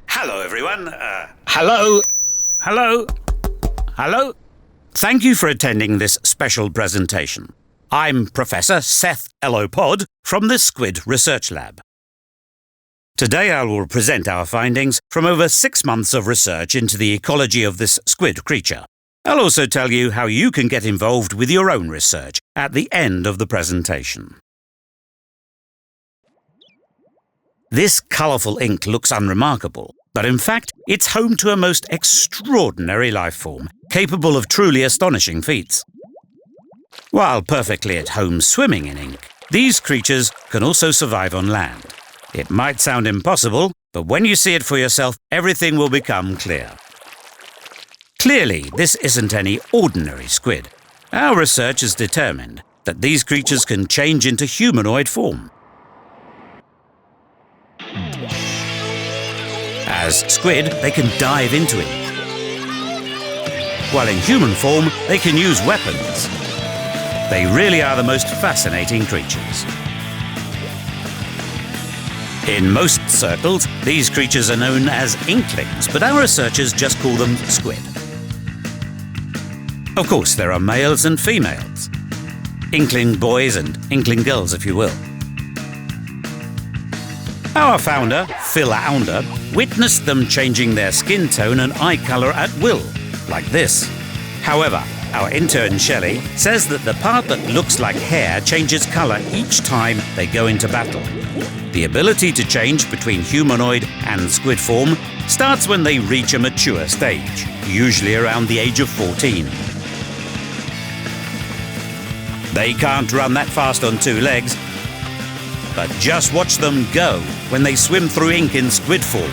Hello, everyone. Hello? Thank you for attending this special presentation. I'm Professor Seht from the Squid Research Lab. Today I will present our findings from over 6 months of research into the ecology of this squid creature. I'll also tell you how you can get involved with your own research at the end of the presentation. This colourful ink looks unremarkable, but in fact it's home to a most extraordinary life form, capable of truly astonishing feats. While perfectly at home swimming in ink, these creatures can also survive on land. It might sound impossible, but when you see it for yourself, everything will become clear. Clearly, this isn't any ordinary squid. Our research has determined that these creatures can change into humanoid form. As squid, they can dive into it. While in human form, they can use weapons. They really are the most fascinating creatures. In most circles, these creatures are known as Inklings, but our researchers just call them squid. Of course, there are males and females. Inkling boys and Inkling girls, if you will. Our founder, Phil Ounder, witnessed them changing their skin tone and eye colour at will, like this. However, our intern Shelley says that the part that looks like hair changes colour each time they go into battle. The ability to change between humanoid and squid form starts when they reach a mature stage, usually around the age of 14. They can't run that fast on 2 legs, but just watch them go when they swim through ink in squid form.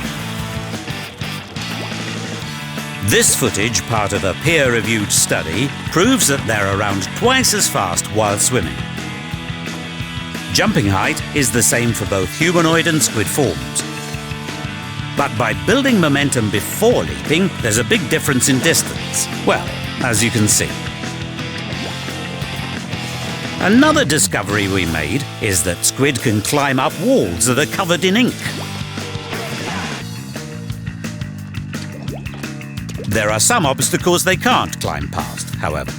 This footage, part of a peer-reviewed study, proves that they're around twice as fast while swimming. Jumping height is the same for both humanoid and squid forms. But by building momentum before leaping, there's a big difference in distance. Well, as you can see. Another discovery we made is that squid can climb up walls that are covered in ink. There are some obstacles they can't climb past, however.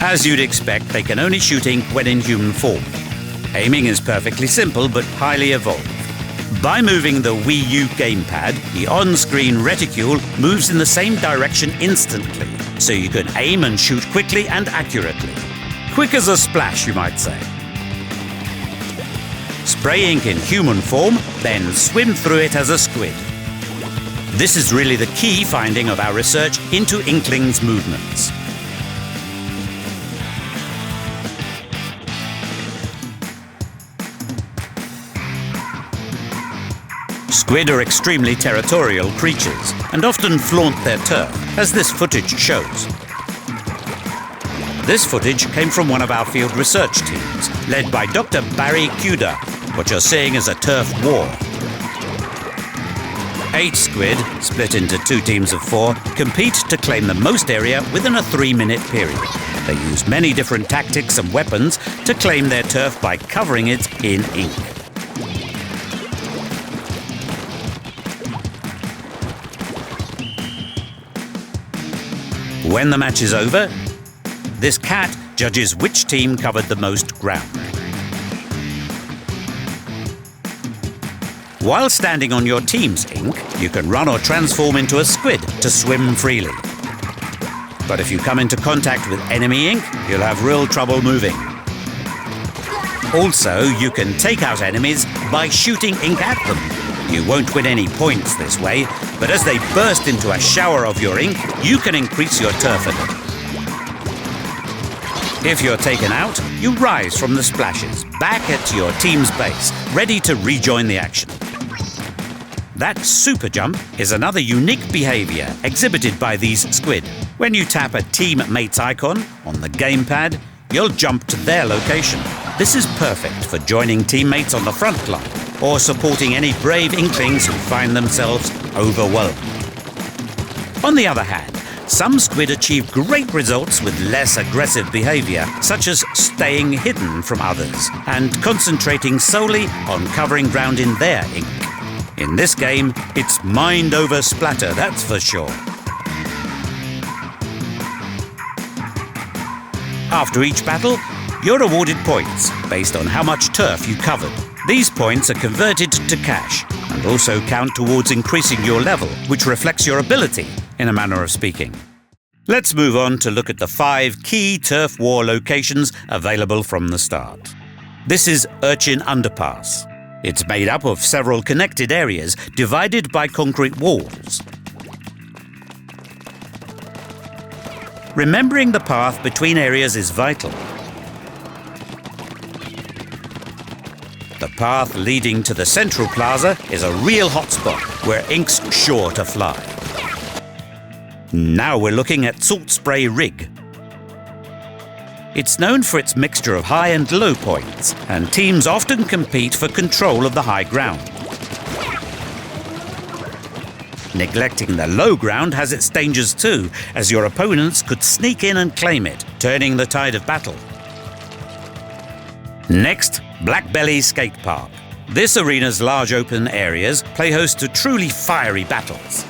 As you'd expect, they can only shoot ink when in human form. Aiming is perfectly simple but highly evolved. By moving the Wii U gamepad, the on-screen reticule moves in the same direction instantly, so you can aim and shoot quickly and accurately. Quick as a splash, you might say. Spray ink in human form, then swim through it as a squid. This is really the key finding of our research into Inklings' movements. Squid are extremely territorial creatures and often flaunt their turf, as this footage shows. This footage came from one of our field research teams, led by Dr. Barry Cuda. What you're seeing is a turf war. 8 squid, split into 2 teams of 4, compete to claim the most area within a 3-minute period. They use many different tactics and weapons to claim their turf by covering it in ink. When the match is over, this cat judges which team covered the most ground. While standing on your team's ink, you can run or transform into a squid to swim freely. But if you come into contact with enemy ink, you'll have real trouble moving. Also, you can take out enemies by shooting ink at them. You won't win any points this way, but as they burst into a shower of your ink, you can increase your turf a bit. If you're taken out, you rise from the splashes, back at your team's base, ready to rejoin the action. That super jump is another unique behaviour exhibited by these squid. When you tap a teammate's icon on the gamepad, you'll jump to their location. This is perfect for joining teammates on the front line or supporting any brave Inklings who find themselves overwhelmed. On the other hand, some squid achieve great results with less aggressive behaviour, such as staying hidden from others and concentrating solely on covering ground in their ink. In this game, it's mind over splatter, that's for sure. After each battle, you're awarded points based on how much turf you covered. These points are converted to cash and also count towards increasing your level, which reflects your ability, in a manner of speaking. Let's move on to look at the 5 key turf war locations available from the start. This is Urchin Underpass. It's made up of several connected areas divided by concrete walls. Remembering the path between areas is vital. The path leading to the central plaza is a real hotspot where ink's sure to fly. Now we're looking at Salt Spray Rig. It's known for its mixture of high and low points, and teams often compete for control of the high ground. Neglecting the low ground has its dangers too, as your opponents could sneak in and claim it, turning the tide of battle. Next, Black Belly Skate Park. This arena's large open areas play host to truly fiery battles.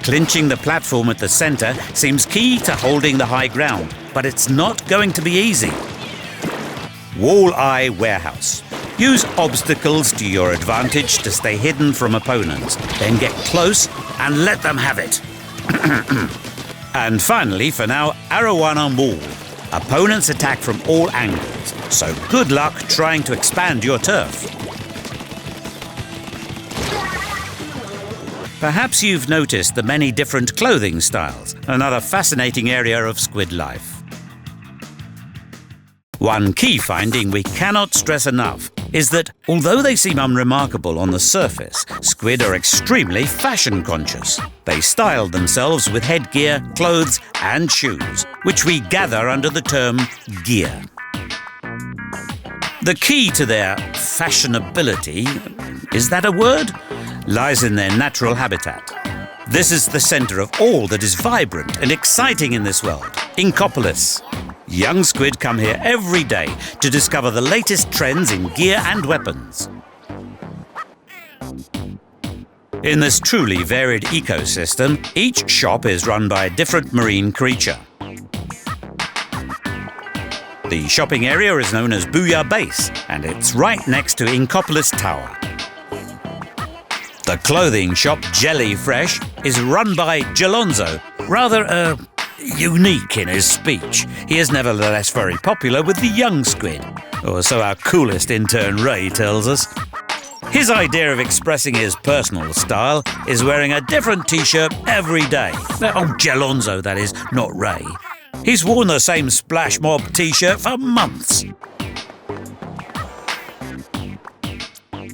Clinching the platform at the centre seems key to holding the high ground, but it's not going to be easy. Walleye Warehouse. Use obstacles to your advantage to stay hidden from opponents, then get close and let them have it. And finally, for now, Arowana Mall. Opponents attack from all angles, so good luck trying to expand your turf. Perhaps you've noticed the many different clothing styles, another fascinating area of squid life. One key finding we cannot stress enough is that, although they seem unremarkable on the surface, squid are extremely fashion conscious. They style themselves with headgear, clothes and shoes, which we gather under the term gear. The key to their fashionability, is that a word? Lies in their natural habitat. This is the centre of all that is vibrant and exciting in this world, Inkopolis. Young squid come here every day to discover the latest trends in gear and weapons. In this truly varied ecosystem, each shop is run by a different marine creature. The shopping area is known as Booyah Base, and it's right next to Inkopolis Tower. The clothing shop Jelly Fresh is run by Jalonzo, rather unique in his speech. He is nevertheless very popular with the young squid, or so our coolest intern Ray tells us. His idea of expressing his personal style is wearing a different t-shirt every day. Oh, Jalonzo, that is, not Ray. He's worn the same Splash Mob t-shirt for months.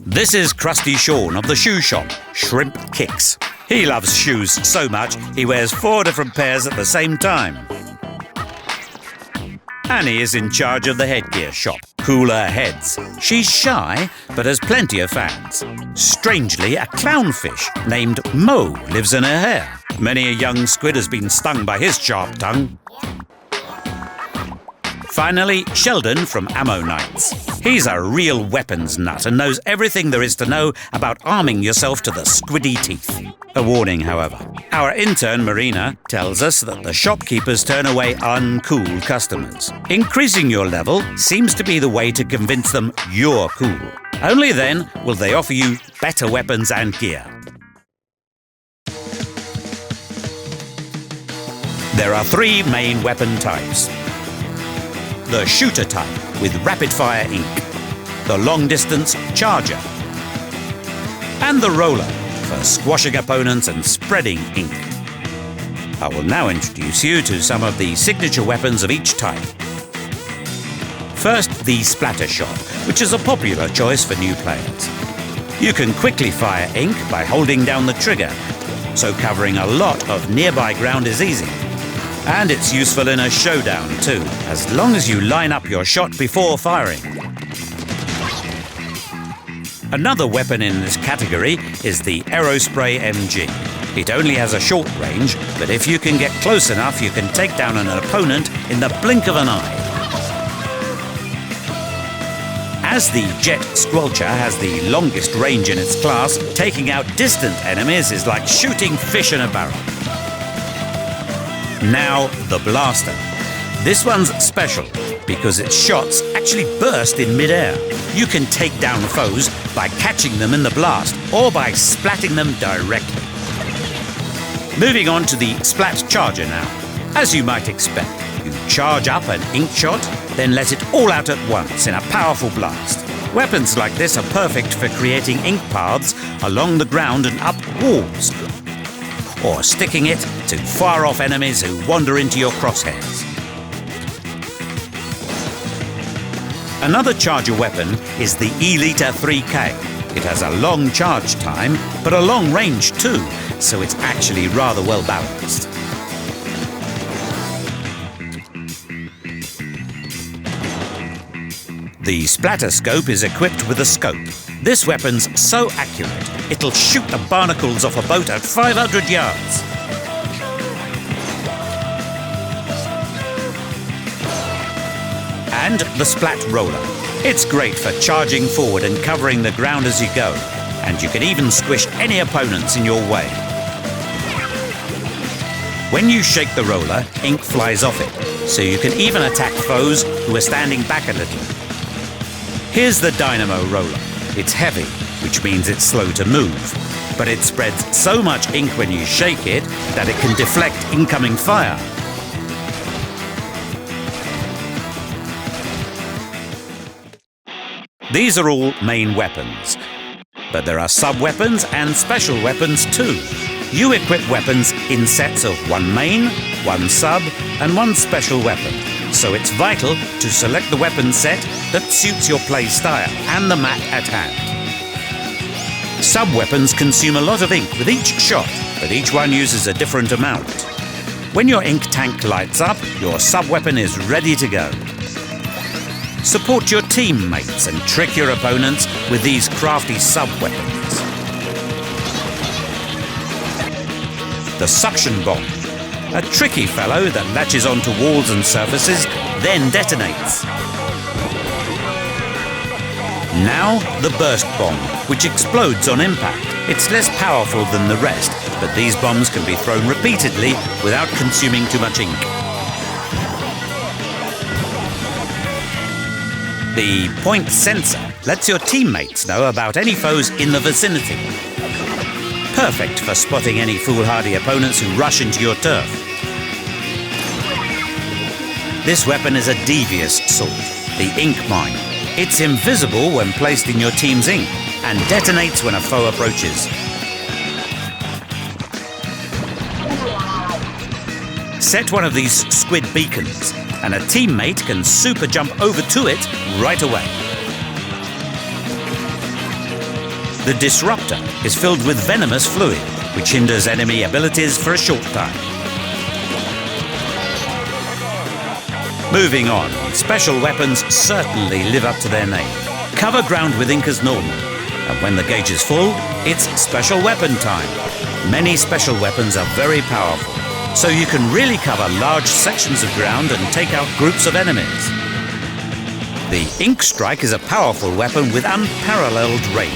This is Krusty Sean of the shoe shop, Shrimp Kicks. He loves shoes so much, he wears 4 different pairs at the same time. Annie is in charge of the headgear shop, Cooler Heads. She's shy, but has plenty of fans. Strangely, a clownfish named Mo lives in her hair. Many a young squid has been stung by his sharp tongue. Finally, Sheldon from Ammo Knights. He's a real weapons nut and knows everything there is to know about arming yourself to the squiddy teeth. A warning, however. Our intern, Marina, tells us that the shopkeepers turn away uncool customers. Increasing your level seems to be the way to convince them you're cool. Only then will they offer you better weapons and gear. There are 3 main weapon types. The shooter type with rapid-fire ink, the long-distance charger, and the roller for squashing opponents and spreading ink. I will now introduce you to some of the signature weapons of each type. First, the splatter shot, which is a popular choice for new players. You can quickly fire ink by holding down the trigger, so covering a lot of nearby ground is easy. And it's useful in a showdown too, as long as you line up your shot before firing. Another weapon in this category is the Aerospray MG. It only has a short range, but if you can get close enough, you can take down an opponent in the blink of an eye. As the Jet Squelcher has the longest range in its class, taking out distant enemies is like shooting fish in a barrel. Now, the Blaster. This one's special because its shots actually burst in mid-air. You can take down foes by catching them in the blast or by splatting them directly. Moving on to the Splat Charger now. As you might expect, you charge up an ink shot, then let it all out at once in a powerful blast. Weapons like this are perfect for creating ink paths along the ground and up walls, or sticking it to far-off enemies who wander into your crosshairs. Another charger weapon is the E-Liter 3K. It has a long charge time, but a long range too, so it's actually rather well balanced. The Splatterscope is equipped with a scope. This weapon's so accurate, it'll shoot the barnacles off a boat at 500 yards. And the Splat Roller. It's great for charging forward and covering the ground as you go, and you can even squish any opponents in your way. When you shake the roller, ink flies off it, so you can even attack foes who are standing back a little. Here's the Dynamo Roller. It's heavy, which means it's slow to move, but it spreads so much ink when you shake it that it can deflect incoming fire. These are all main weapons, but there are sub-weapons and special weapons too. You equip weapons in sets of one main, one sub, and one special weapon, so it's vital to select the weapon set that suits your play style and the map at hand. Sub-weapons consume a lot of ink with each shot, but each one uses a different amount. When your ink tank lights up, your sub-weapon is ready to go. Support your teammates and trick your opponents with these crafty sub-weapons. The Suction Bomb, a tricky fellow that latches onto walls and surfaces, then detonates. Now, the Burst Bomb, which explodes on impact. It's less powerful than the rest, but these bombs can be thrown repeatedly without consuming too much ink. The Point Sensor lets your teammates know about any foes in the vicinity. Perfect for spotting any foolhardy opponents who rush into your turf. This weapon is a devious sort, the Ink Mine. It's invisible when placed in your team's ink and detonates when a foe approaches. Set one of these squid beacons, and a teammate can super jump over to it right away. The Disruptor is filled with venomous fluid, which hinders enemy abilities for a short time. Moving on, special weapons certainly live up to their name. Cover ground with ink as normal, and when the gauge is full, it's special weapon time. Many special weapons are very powerful, so you can really cover large sections of ground and take out groups of enemies. The Ink Strike is a powerful weapon with unparalleled range.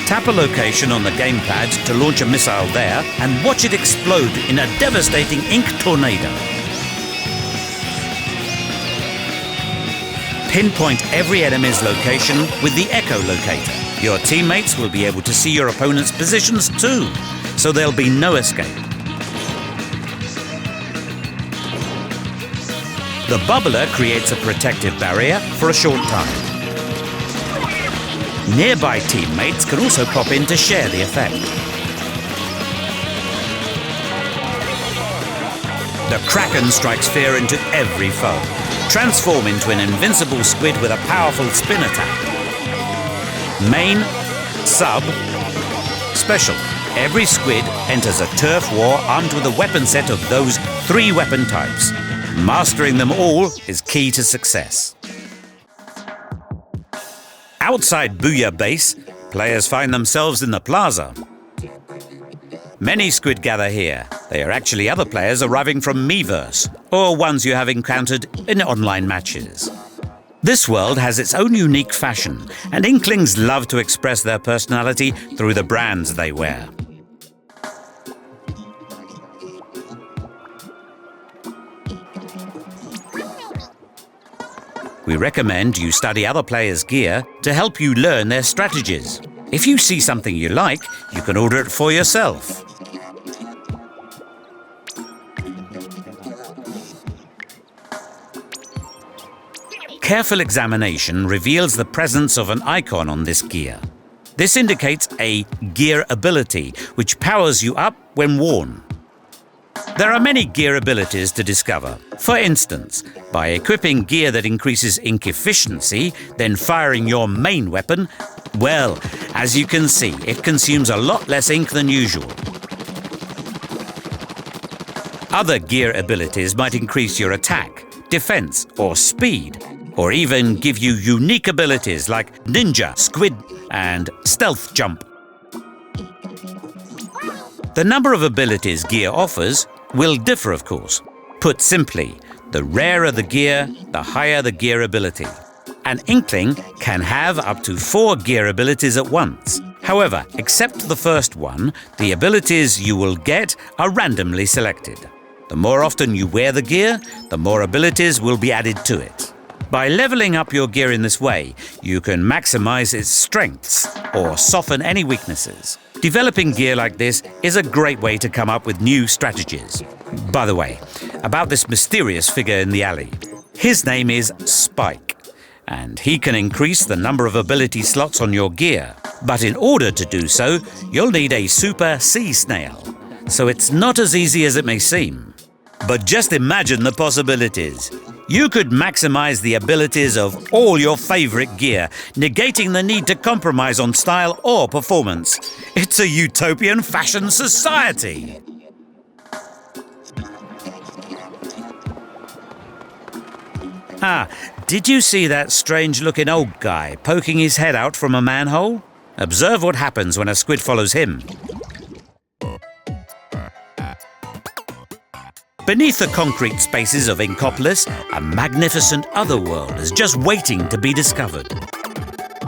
Tap a location on the gamepad to launch a missile there and watch it explode in a devastating ink tornado. Pinpoint every enemy's location with the Echo Locator. Your teammates will be able to see your opponent's positions too, so there'll be no escape. The Bubbler creates a protective barrier for a short time. Nearby teammates can also pop in to share the effect. The Kraken strikes fear into every foe. Transform into an invincible squid with a powerful spin attack. Main, sub, special. Every squid enters a turf war armed with a weapon set of those 3 weapon types. Mastering them all is key to success. Outside Booyah Base, players find themselves in the plaza. Many squid gather here. They are actually other players arriving from Miiverse, or ones you have encountered in online matches. This world has its own unique fashion, and Inklings love to express their personality through the brands they wear. We recommend you study other players' gear to help you learn their strategies. If you see something you like, you can order it for yourself. Careful examination reveals the presence of an icon on this gear. This indicates a gear ability, which powers you up when worn. There are many gear abilities to discover. For instance, by equipping gear that increases ink efficiency, then firing your main weapon, well, as you can see, it consumes a lot less ink than usual. Other gear abilities might increase your attack, defense, or speed, or even give you unique abilities like ninja, squid, and stealth jump. The number of abilities gear offers will differ, of course. Put simply, the rarer the gear, the higher the gear ability. An Inkling can have up to 4 gear abilities at once. However, except the first one, the abilities you will get are randomly selected. The more often you wear the gear, the more abilities will be added to it. By leveling up your gear in this way, you can maximize its strengths or soften any weaknesses. Developing gear like this is a great way to come up with new strategies. By the way, about this mysterious figure in the alley. His name is Spike, and he can increase the number of ability slots on your gear. But in order to do so, you'll need a super sea snail. So it's not as easy as it may seem. But just imagine the possibilities. You could maximize the abilities of all your favorite gear, negating the need to compromise on style or performance. It's a utopian fashion society. Did you see that strange-looking old guy poking his head out from a manhole? Observe what happens when a squid follows him. Beneath the concrete spaces of Inkopolis, a magnificent otherworld is just waiting to be discovered.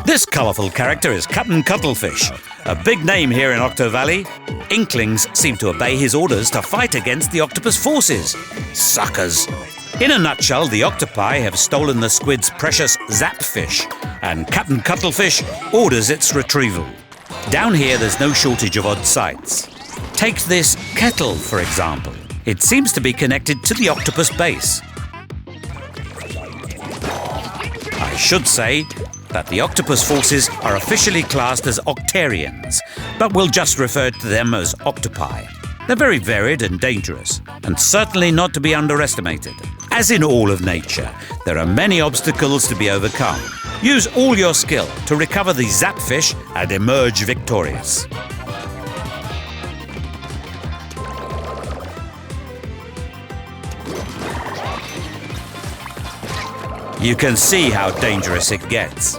This colourful character is Captain Cuttlefish, a big name here in Octo Valley. Inklings seem to obey his orders to fight against the octopus forces. Suckers! In a nutshell, the octopi have stolen the squid's precious zapfish, and Captain Cuttlefish orders its retrieval. Down here, there's no shortage of odd sights. Take this kettle, for example. It seems to be connected to the octopus base. I should say that the octopus forces are officially classed as octarians, but we'll just refer to them as octopi. They're very varied and dangerous, and certainly not to be underestimated. As in all of nature, there are many obstacles to be overcome. Use all your skill to recover the zapfish and emerge victorious. You can see how dangerous it gets.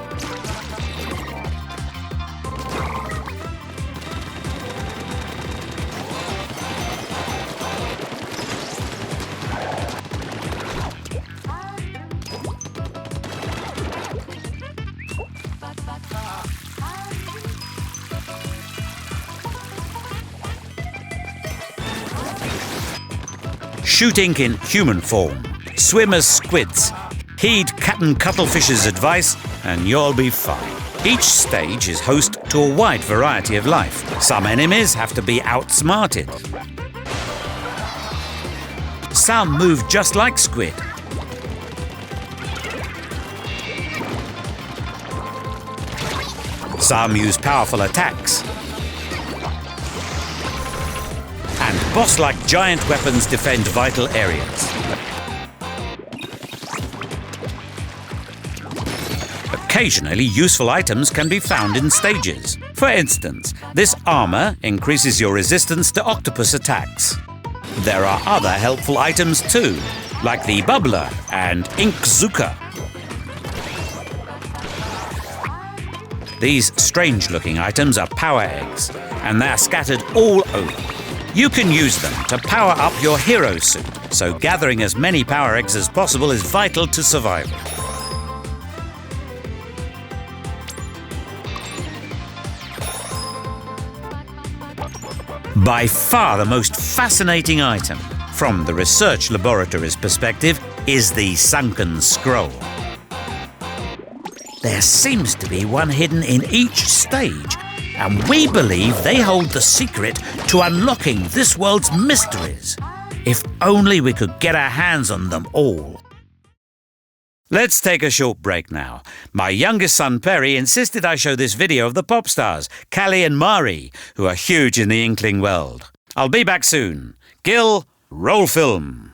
Shoot ink in human form. Swim as squids. Heed Captain Cuttlefish's advice and you'll be fine. Each stage is host to a wide variety of life. Some enemies have to be outsmarted. Some move just like squid. Some use powerful attacks. And boss-like giant weapons defend vital areas. Occasionally, useful items can be found in stages. For instance, this armor increases your resistance to octopus attacks. There are other helpful items too, like the bubbler and ink zuka. These strange-looking items are power eggs, and they're scattered all over. You can use them to power up your hero suit, so gathering as many power eggs as possible is vital to survival. By far the most fascinating item, from the research laboratory's perspective, is the sunken scroll. There seems to be one hidden in each stage, and we believe they hold the secret to unlocking this world's mysteries. If only we could get our hands on them all. Let's take a short break now. My youngest son Perry insisted I show this video of the pop stars, Callie and Mari, who are huge in the Inkling world. I'll be back soon. Gil, roll film.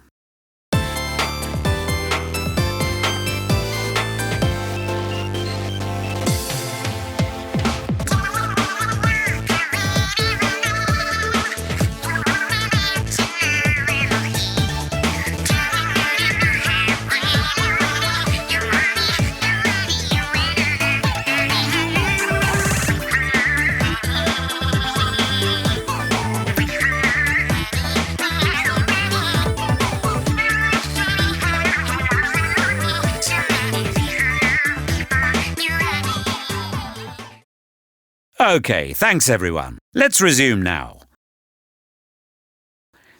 OK, thanks everyone. Let's resume now.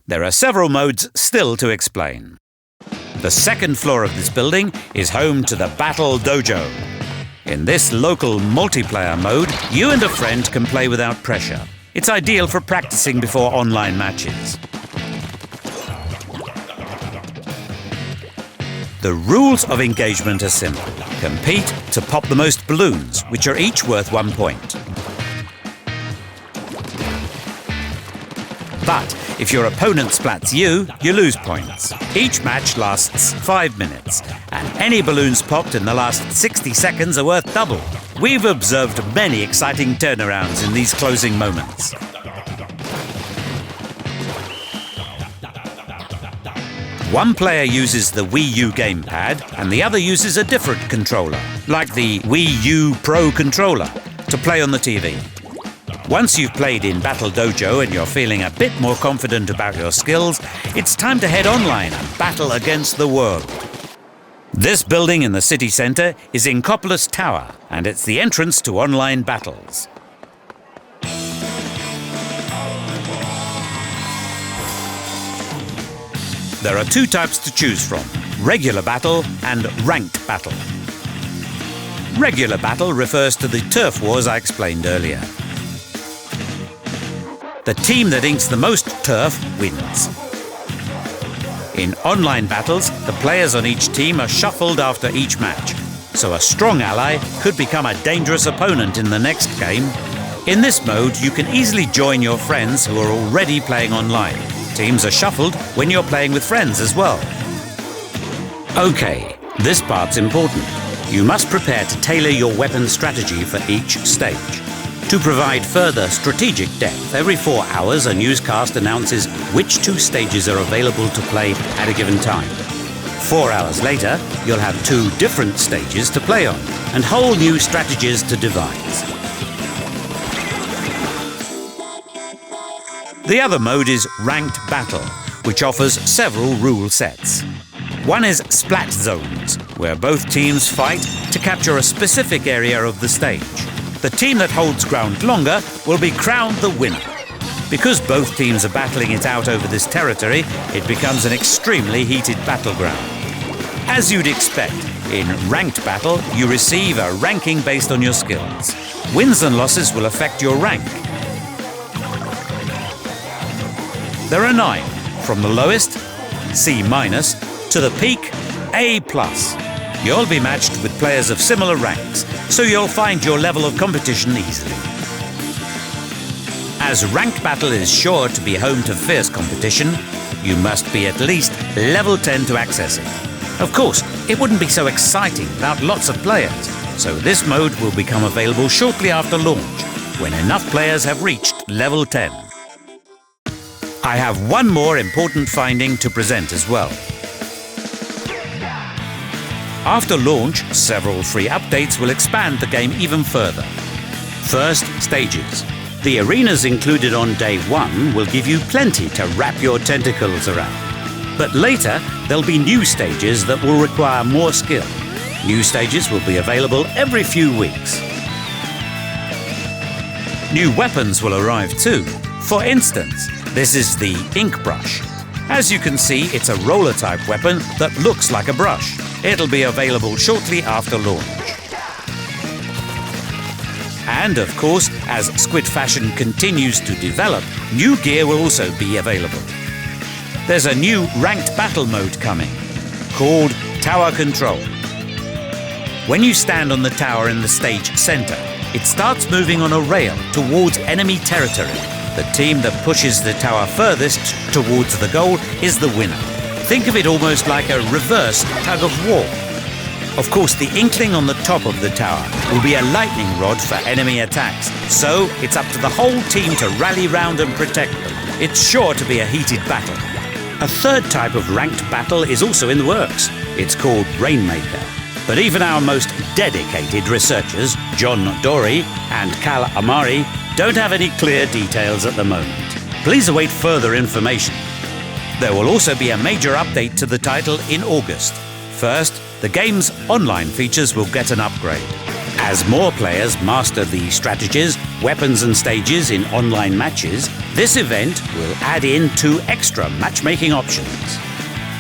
There are several modes still to explain. The second floor of this building is home to the Battle Dojo. In this local multiplayer mode, you and a friend can play without pressure. It's ideal for practicing before online matches. The rules of engagement are simple. Compete to pop the most balloons, which are each worth 1 point. But if your opponent splats you, you lose points. Each match lasts 5 minutes, and any balloons popped in the last 60 seconds are worth double. We've observed many exciting turnarounds in these closing moments. One player uses the Wii U gamepad, and the other uses a different controller, like the Wii U Pro controller, to play on the TV. Once you've played in Battle Dojo and you're feeling a bit more confident about your skills, it's time to head online and battle against the world. This building in the city centre is Inkopolis Tower, and it's the entrance to online battles. There are 2 types to choose from: regular battle and ranked battle. Regular battle refers to the turf wars I explained earlier. The team that inks the most turf wins. In online battles, the players on each team are shuffled after each match, so a strong ally could become a dangerous opponent in the next game. In this mode, you can easily join your friends who are already playing online. Teams are shuffled when you're playing with friends as well. OK, this part's important. You must prepare to tailor your weapon strategy for each stage. To provide further strategic depth, every 4 hours a newscast announces which 2 stages are available to play at a given time. 4 hours later, you'll have 2 different stages to play on, and whole new strategies to devise. The other mode is Ranked Battle, which offers several rule sets. One is Splat Zones, where both teams fight to capture a specific area of the stage. The team that holds ground longer will be crowned the winner. Because both teams are battling it out over this territory, it becomes an extremely heated battleground. As you'd expect, in ranked battle, you receive a ranking based on your skills. Wins and losses will affect your rank. There are 9, from the lowest, C-, to the peak, A+. You'll be matched with players of similar ranks, so you'll find your level of competition easily. As ranked battle is sure to be home to fierce competition, you must be at least level 10 to access it. Of course, it wouldn't be so exciting without lots of players, so this mode will become available shortly after launch, when enough players have reached level 10. I have one more important finding to present as well. After launch, several free updates will expand the game even further. First, stages. The arenas included on day 1 will give you plenty to wrap your tentacles around. But later, there'll be new stages that will require more skill. New stages will be available every few weeks. New weapons will arrive too. For instance, this is the ink brush. As you can see, it's a roller-type weapon that looks like a brush. It'll be available shortly after launch. And of course, as Squid Fashion continues to develop, new gear will also be available. There's a new ranked battle mode coming, called Tower Control. When you stand on the tower in the stage center, it starts moving on a rail towards enemy territory. The team that pushes the tower furthest towards the goal is the winner. Think of it almost like a reverse tug of war. Of course, the Inkling on the top of the tower will be a lightning rod for enemy attacks, so it's up to the whole team to rally round and protect them. It's sure to be a heated battle. A third type of ranked battle is also in the works. It's called Rainmaker. But even our most dedicated researchers, John Dory and Cal Amari, don't have any clear details at the moment. Please await further information. There will also be a major update to the title in August. First, the game's online features will get an upgrade. As more players master the strategies, weapons and stages in online matches, this event will add in 2 extra matchmaking options.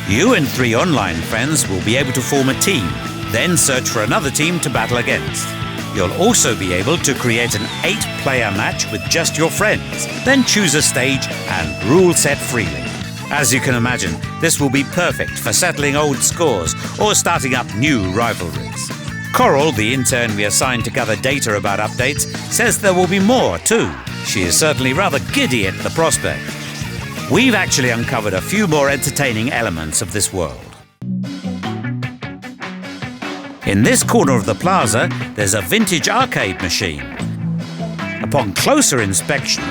You and 3 online friends will be able to form a team, then search for another team to battle against. You'll also be able to create an 8-player match with just your friends, then choose a stage and rule set freely. As you can imagine, this will be perfect for settling old scores or starting up new rivalries. Coral, the intern we assigned to gather data about updates, says there will be more too. She is certainly rather giddy at the prospect. We've actually uncovered a few more entertaining elements of this world. In this corner of the plaza, there's a vintage arcade machine. Upon closer inspection,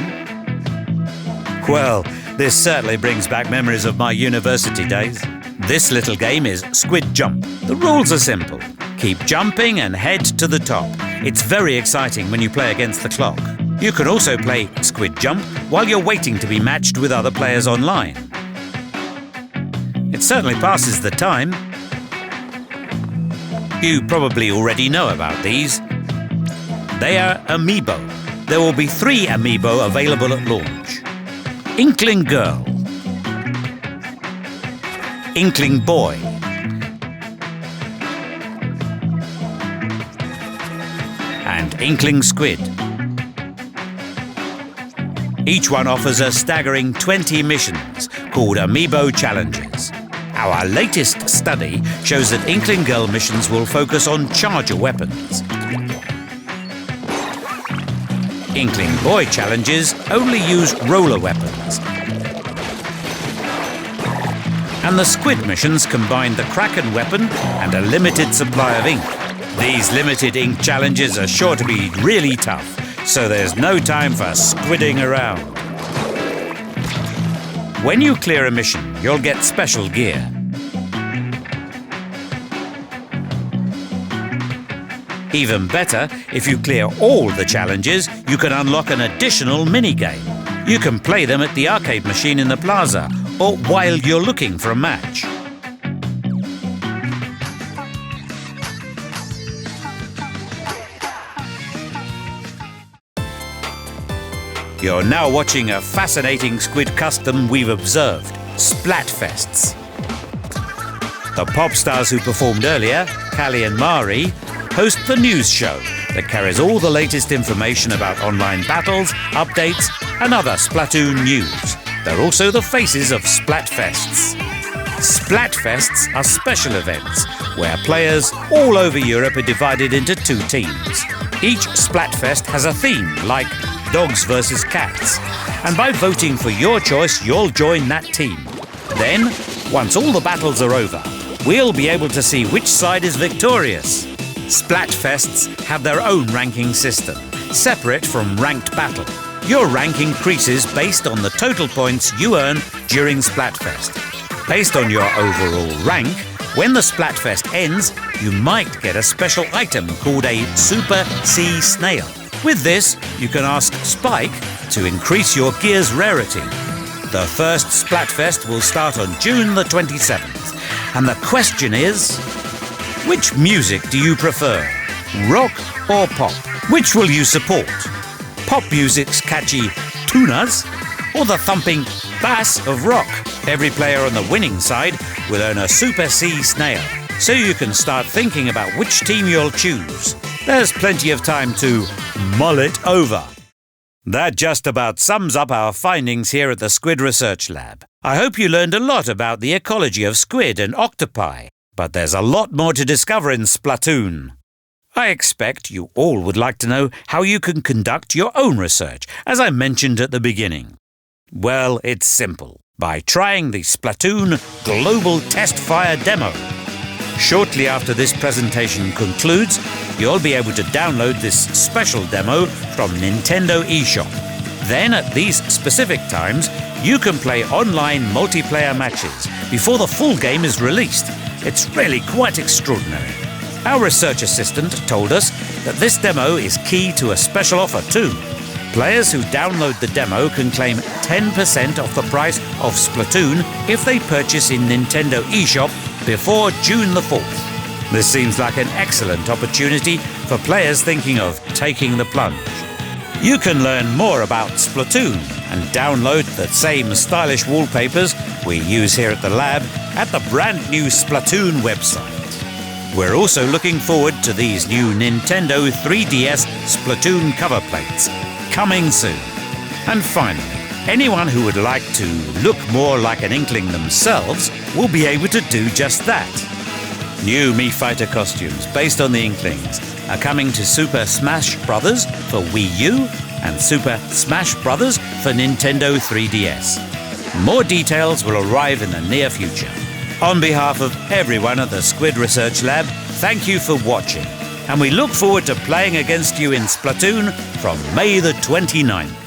well, this certainly brings back memories of my university days. This little game is Squid Jump. The rules are simple. Keep jumping and head to the top. It's very exciting when you play against the clock. You can also play Squid Jump while you're waiting to be matched with other players online. It certainly passes the time. You probably already know about these. They are amiibo. There will be 3 amiibo available at launch. Inkling Girl, Inkling Boy, and Inkling Squid. Each one offers a staggering 20 missions called Amiibo Challenges. Our latest study shows that Inkling Girl missions will focus on charger weapons. Inkling Boy challenges only use roller weapons. And the Squid missions combine the Kraken weapon and a limited supply of ink. These limited ink challenges are sure to be really tough, so there's no time for squidding around. When you clear a mission, you'll get special gear. Even better, if you clear all the challenges, you can unlock an additional mini-game. You can play them at the arcade machine in the plaza, or while you're looking for a match. You're now watching a fascinating Squid custom we've observed, Splatfests. The pop stars who performed earlier, Callie and Mari, host the news show that carries all the latest information about online battles, updates, and other Splatoon news. They're also the faces of Splatfests. Splatfests are special events where players all over Europe are divided into 2 teams. Each Splatfest has a theme, like dogs versus cats, and by voting for your choice, you'll join that team. Then, once all the battles are over, we'll be able to see which side is victorious. Splatfests have their own ranking system, separate from ranked battle. Your rank increases based on the total points you earn during Splatfest. Based on your overall rank, when the Splatfest ends, you might get a special item called a Super Sea Snail. With this, you can ask Spike to increase your gear's rarity. The first Splatfest will start on June the 27th, and the question is, which music do you prefer? Rock or pop? Which will you support? Pop music's catchy tunas or the thumping bass of rock? Every player on the winning side will earn a Super C snail, so you can start thinking about which team you'll choose. There's plenty of time to mull it over. That just about sums up our findings here at the Squid Research Lab. I hope you learned a lot about the ecology of squid and octopi, but there's a lot more to discover in Splatoon. I expect you all would like to know how you can conduct your own research, as I mentioned at the beginning. Well, it's simple. By trying the Splatoon Global Test Fire demo. Shortly after this presentation concludes, you'll be able to download this special demo from Nintendo eShop. Then, at these specific times, you can play online multiplayer matches before the full game is released. It's really quite extraordinary. Our research assistant told us that this demo is key to a special offer too. Players who download the demo can claim 10% off the price of Splatoon if they purchase in Nintendo eShop before June the 4th. This seems like an excellent opportunity for players thinking of taking the plunge. You can learn more about Splatoon and download the same stylish wallpapers we use here at the lab at the brand new Splatoon website. We're also looking forward to these new Nintendo 3DS Splatoon cover plates, coming soon. And finally, anyone who would like to look more like an Inkling themselves will be able to do just that. New Mii Fighter costumes based on the Inklings are coming to Super Smash Bros. For Wii U and Super Smash Bros. For Nintendo 3DS. More details will arrive in the near future. On behalf of everyone at the Squid Research Lab, thank you for watching, and we look forward to playing against you in Splatoon from May the 29th.